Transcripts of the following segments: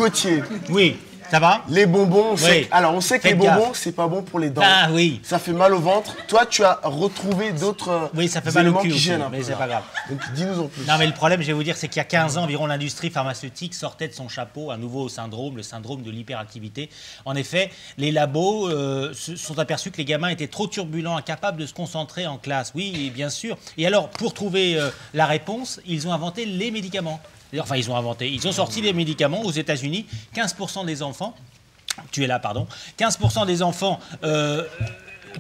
Gauthier. Oui, ça va? Les bonbons, Oui. Alors on sait que Faites les bonbons, gaffe. c'est pas bon pour les dents. Ah oui. Ça fait mal au ventre. Toi, tu as retrouvé d'autres Oui, ça fait mal au éléments cul qui aussi, gênent un mais peu, c'est là. pas grave. Donc dis-nous en plus. Non, mais le problème, je vais vous dire, c'est qu'il y a 15 ans environ, l'industrie pharmaceutique sortait de son chapeau un nouveau syndrome, le syndrome de l'hyperactivité. En effet, les labos se sont aperçus que les gamins étaient trop turbulents, incapables de se concentrer en classe. Oui, bien sûr. Et alors, pour trouver la réponse, ils ont inventé les médicaments. Enfin, ils ont sorti des médicaments aux États-Unis. 15% des enfants, tu es là, pardon, 15% des enfants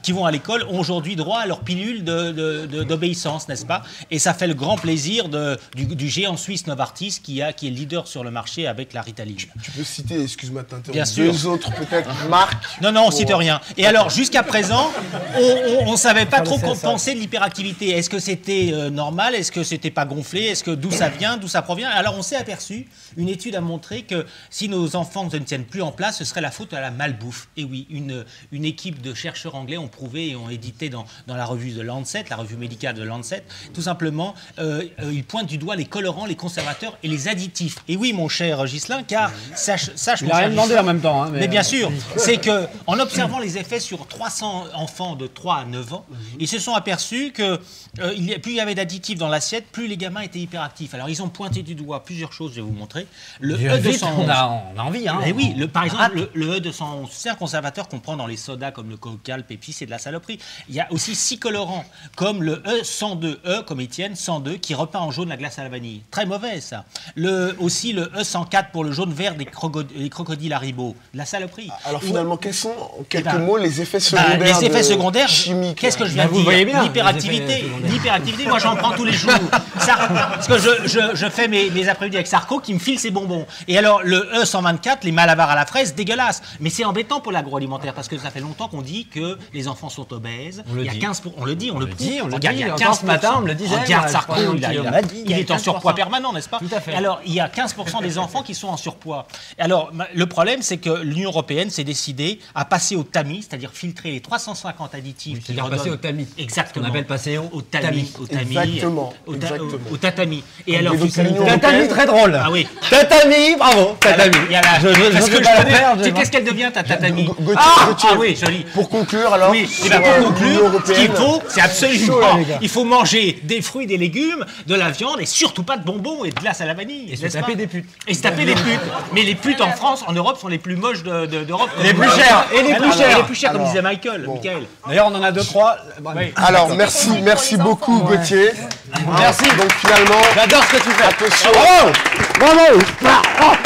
qui vont à l'école ont aujourd'hui droit à leur pilule d'obéissance, n'est-ce pas? Et ça fait le grand plaisir du géant suisse Novartis qui est leader sur le marché avec la Ritaline. Tu peux citer, excuse-moi de t'interrompre, Bien sûr. deux autres peut-être marques. Non, on cite rien. Et alors, jusqu'à présent, on ne savait pas trop quoi penser de l'hyperactivité. Est-ce que c'était normal? Est-ce que c'était pas gonflé? D'où ça vient? D'où ça provient? Alors, on s'est aperçu, une étude a montré que si nos enfants ne tiennent plus en place, ce serait la faute à la malbouffe. Et oui, une équipe de chercheurs anglais ont prouvé et ont édité dans la revue de Lancet, la revue médicale de Lancet, tout simplement, ils pointent du doigt les colorants, les conservateurs et les additifs. Et oui, mon cher Ghislain, car sache il n'a rien demandé en même temps. Hein, mais bien sûr, c'est qu'en observant les effets sur 300 enfants de 3 à 9 ans, ils se sont aperçus que plus il y avait d'additifs dans l'assiette, plus les gamins étaient hyperactifs. Alors, ils ont pointé du doigt plusieurs choses, je vais vous montrer. Le E211. On a envie, hein. Et oui, par exemple, le E211, c'est un conservateur qu'on prend dans les sodas comme le Coca, le Pepsi, c'est de la saloperie. Il y a aussi 6 colorants, comme le E102, comme Étienne, 102, qui repeint en jaune la glace à la vanille. Très mauvais, ça. Aussi le E104 pour le jaune-vert des crocodiles Haribo. De la saloperie. Alors finalement, quels sont, en quelques mots, les effets secondaires les effets secondaires, chimiques? Qu'est-ce que je viens de dire? L'hyperactivité. L'hyperactivité, moi j'en prends tous les jours. Parce que je fais mes après-midi avec Sarko qui me file ses bonbons. Et alors, le E124, les malabars à la fraise, dégueulasse. Mais c'est embêtant pour l'agroalimentaire parce que ça fait longtemps qu'on dit que les enfants sont obèses. Il y a 15 on le dit, on le prouve. Regarde, il y a 15 ce matin, on me le disait. Regarde Sarko, il est en surpoids permanent, n'est-ce pas? Tout à fait. Alors, il y a 15% des enfants qui sont en surpoids. Alors, le problème, c'est que l'Union européenne s'est décidée à passer au tamis, c'est-à-dire filtrer les 350 additifs. Oui, c'est-à-dire passer au tamis. Exactement. On appelle passer au tamis. Exactement. Au tatami. Et alors, tatami, très drôle. Ah oui. Tatami, bravo. Tatami. Parce que je connais. Qu'est-ce qu'elle devient, ta tatami? Gauthier, oui, joli. Pour conclure, alors, oui, pour conclure, ce qu'il faut, c'est absolument, il faut manger des fruits, des légumes, de la viande et surtout pas de bonbons et de glace à la vanille. Et se taper des putes. Et se taper des putes. Mais les putes en France, en Europe, sont les plus moches d'Europe. Les plus chères. Et les plus chères. Les plus chères, comme disait Michael. D'ailleurs, on en a 2-3. Alors, merci beaucoup, Gauthier. Merci. Donc finalement, j'adore ce que tu fais. Attention. Bravo.